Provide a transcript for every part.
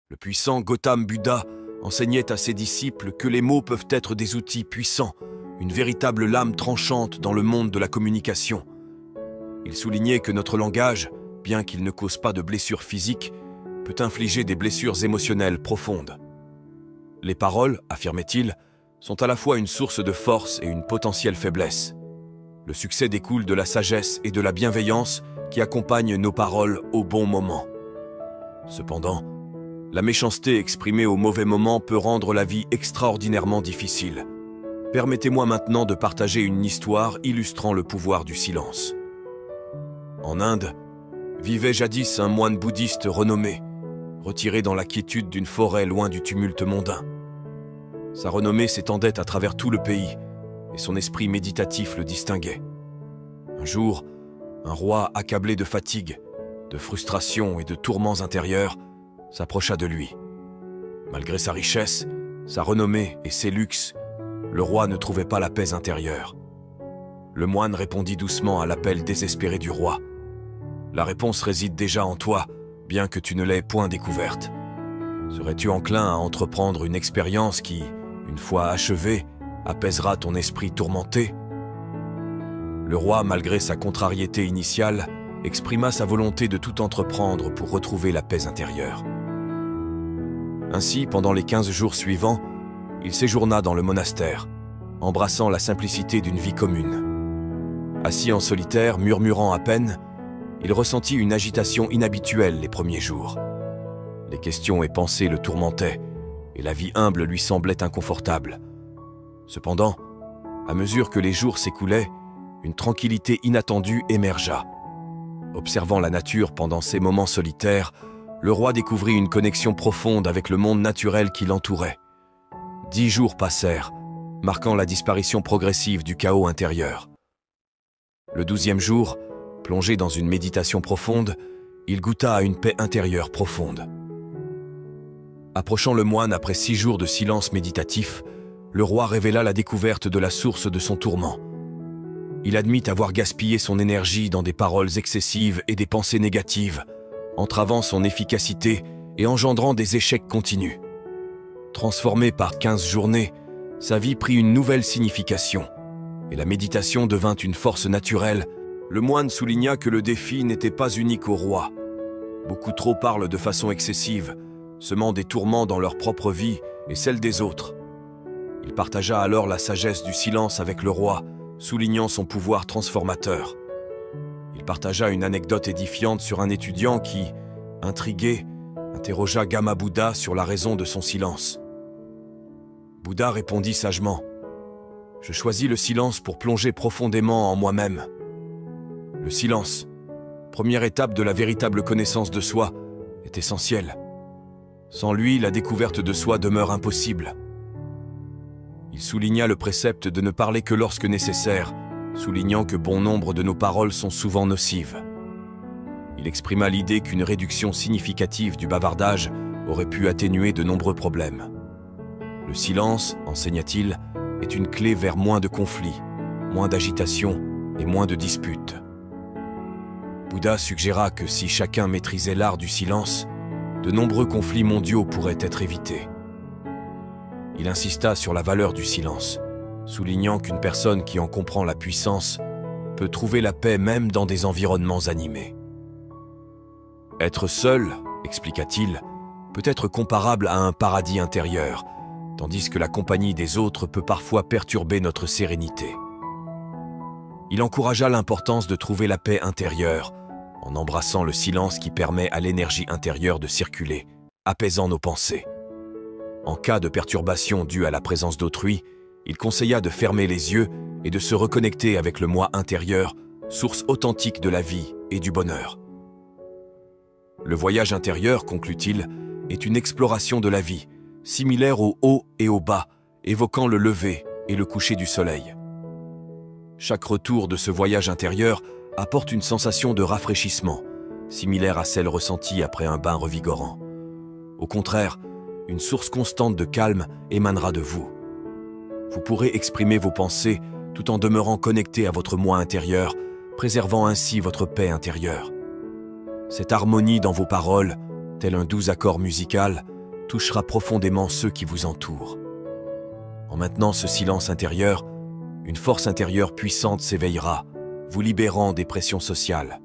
Le puissant Gautam Buddha enseignait à ses disciples que les mots peuvent être des outils puissants, une véritable lame tranchante dans le monde de la communication. Il soulignait que notre langage, bien qu'il ne cause pas de blessures physiques, peut infliger des blessures émotionnelles profondes. Les paroles, affirmait-il, sont à la fois une source de force et une potentielle faiblesse. Le succès découle de la sagesse et de la bienveillance qui accompagnent nos paroles au bon moment. Cependant, la méchanceté exprimée au mauvais moment peut rendre la vie extraordinairement difficile. Permettez-moi maintenant de partager une histoire illustrant le pouvoir du silence. En Inde, vivait jadis un moine bouddhiste renommé, retiré dans la quiétude d'une forêt loin du tumulte mondain. Sa renommée s'étendait à travers tout le pays, et son esprit méditatif le distinguait. Un jour, un roi accablé de fatigue, de frustration et de tourments intérieurs, s'approcha de lui. Malgré sa richesse, sa renommée et ses luxes, le roi ne trouvait pas la paix intérieure. Le moine répondit doucement à l'appel désespéré du roi. « La réponse réside déjà en toi, bien que tu ne l'aies point découverte. Serais-tu enclin à entreprendre une expérience qui, une fois achevée, apaisera ton esprit tourmenté ?» Le roi, malgré sa contrariété initiale, exprima sa volonté de tout entreprendre pour retrouver la paix intérieure. Ainsi, pendant les 15 jours suivants, il séjourna dans le monastère, embrassant la simplicité d'une vie commune. Assis en solitaire, murmurant à peine, il ressentit une agitation inhabituelle les premiers jours. Les questions et pensées le tourmentaient, et la vie humble lui semblait inconfortable. Cependant, à mesure que les jours s'écoulaient, une tranquillité inattendue émergea. Observant la nature pendant ces moments solitaires, le roi découvrit une connexion profonde avec le monde naturel qui l'entourait. 10 jours passèrent, marquant la disparition progressive du chaos intérieur. Le 12e jour, plongé dans une méditation profonde, il goûta à une paix intérieure profonde. Approchant le moine après 6 jours de silence méditatif, le roi révéla la découverte de la source de son tourment. Il admit avoir gaspillé son énergie dans des paroles excessives et des pensées négatives, entravant son efficacité et engendrant des échecs continus. Transformé par 15 journées, sa vie prit une nouvelle signification, et la méditation devint une force naturelle. Le moine souligna que le défi n'était pas unique au roi. Beaucoup trop parlent de façon excessive, semant des tourments dans leur propre vie et celle des autres. Il partagea alors la sagesse du silence avec le roi, soulignant son pouvoir transformateur. Il partagea une anecdote édifiante sur un étudiant qui, intrigué, interrogea Gama Bouddha sur la raison de son silence. Bouddha répondit sagement « Je choisis le silence pour plonger profondément en moi-même. » Le silence, première étape de la véritable connaissance de soi, est essentielle. Sans lui, la découverte de soi demeure impossible. Il souligna le précepte de ne parler que lorsque nécessaire, soulignant que bon nombre de nos paroles sont souvent nocives. Il exprima l'idée qu'une réduction significative du bavardage aurait pu atténuer de nombreux problèmes. Le silence, enseigna-t-il, est une clé vers moins de conflits, moins d'agitation et moins de disputes. Bouddha suggéra que si chacun maîtrisait l'art du silence, de nombreux conflits mondiaux pourraient être évités. Il insista sur la valeur du silence, soulignant qu'une personne qui en comprend la puissance peut trouver la paix même dans des environnements animés. Être seul, expliqua-t-il, peut être comparable à un paradis intérieur, tandis que la compagnie des autres peut parfois perturber notre sérénité. Il encouragea l'importance de trouver la paix intérieure, en embrassant le silence qui permet à l'énergie intérieure de circuler, apaisant nos pensées. En cas de perturbation due à la présence d'autrui, il conseilla de fermer les yeux et de se reconnecter avec le moi intérieur, source authentique de la vie et du bonheur. Le voyage intérieur, conclut-il, est une exploration de la vie, similaire au haut et au bas, évoquant le lever et le coucher du soleil. Chaque retour de ce voyage intérieur apporte une sensation de rafraîchissement, similaire à celle ressentie après un bain revigorant. Au contraire, une source constante de calme émanera de vous. Vous pourrez exprimer vos pensées tout en demeurant connecté à votre moi intérieur, préservant ainsi votre paix intérieure. Cette harmonie dans vos paroles, tel un doux accord musical, touchera profondément ceux qui vous entourent. En maintenant ce silence intérieur, une force intérieure puissante s'éveillera, vous libérant des pressions sociales.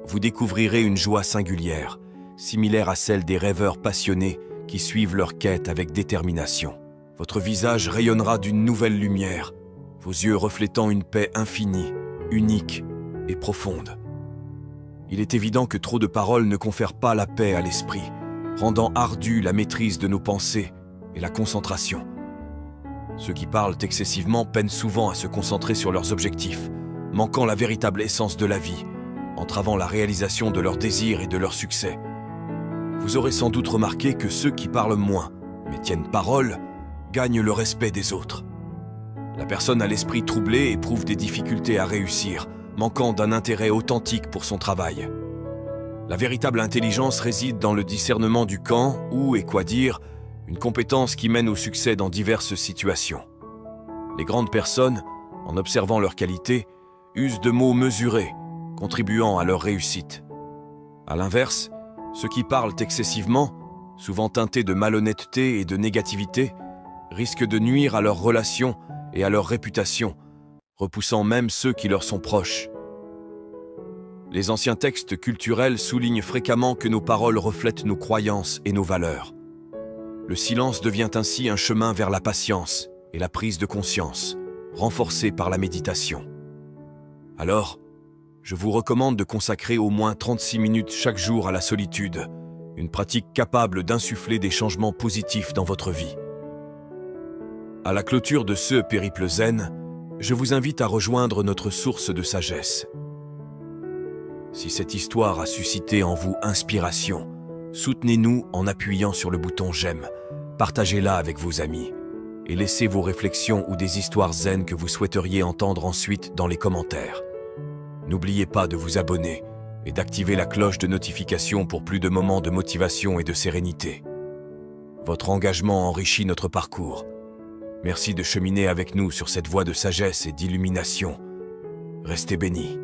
Vous découvrirez une joie singulière, similaire à celle des rêveurs passionnés qui suivent leur quête avec détermination. Votre visage rayonnera d'une nouvelle lumière, vos yeux reflétant une paix infinie, unique et profonde. Il est évident que trop de paroles ne confèrent pas la paix à l'esprit, rendant ardue la maîtrise de nos pensées et la concentration. Ceux qui parlent excessivement peinent souvent à se concentrer sur leurs objectifs, manquant la véritable essence de la vie, entravant la réalisation de leurs désirs et de leurs succès. Vous aurez sans doute remarqué que ceux qui parlent moins, mais tiennent parole, gagnent le respect des autres. La personne à l'esprit troublé éprouve des difficultés à réussir, manquant d'un intérêt authentique pour son travail. La véritable intelligence réside dans le discernement du quand, où et quoi dire, une compétence qui mène au succès dans diverses situations. Les grandes personnes, en observant leurs qualités, usent de mots mesurés, contribuant à leur réussite. À l'inverse, ceux qui parlent excessivement, souvent teintés de malhonnêteté et de négativité, risquent de nuire à leurs relations et à leur réputation, repoussant même ceux qui leur sont proches. Les anciens textes culturels soulignent fréquemment que nos paroles reflètent nos croyances et nos valeurs. Le silence devient ainsi un chemin vers la patience et la prise de conscience, renforcée par la méditation. Alors, je vous recommande de consacrer au moins 36 minutes chaque jour à la solitude, une pratique capable d'insuffler des changements positifs dans votre vie. À la clôture de ce périple zen, je vous invite à rejoindre notre source de sagesse. Si cette histoire a suscité en vous inspiration, soutenez-nous en appuyant sur le bouton j'aime, partagez-la avec vos amis et laissez vos réflexions ou des histoires zen que vous souhaiteriez entendre ensuite dans les commentaires. N'oubliez pas de vous abonner et d'activer la cloche de notification pour plus de moments de motivation et de sérénité. Votre engagement enrichit notre parcours. Merci de cheminer avec nous sur cette voie de sagesse et d'illumination. Restez bénis.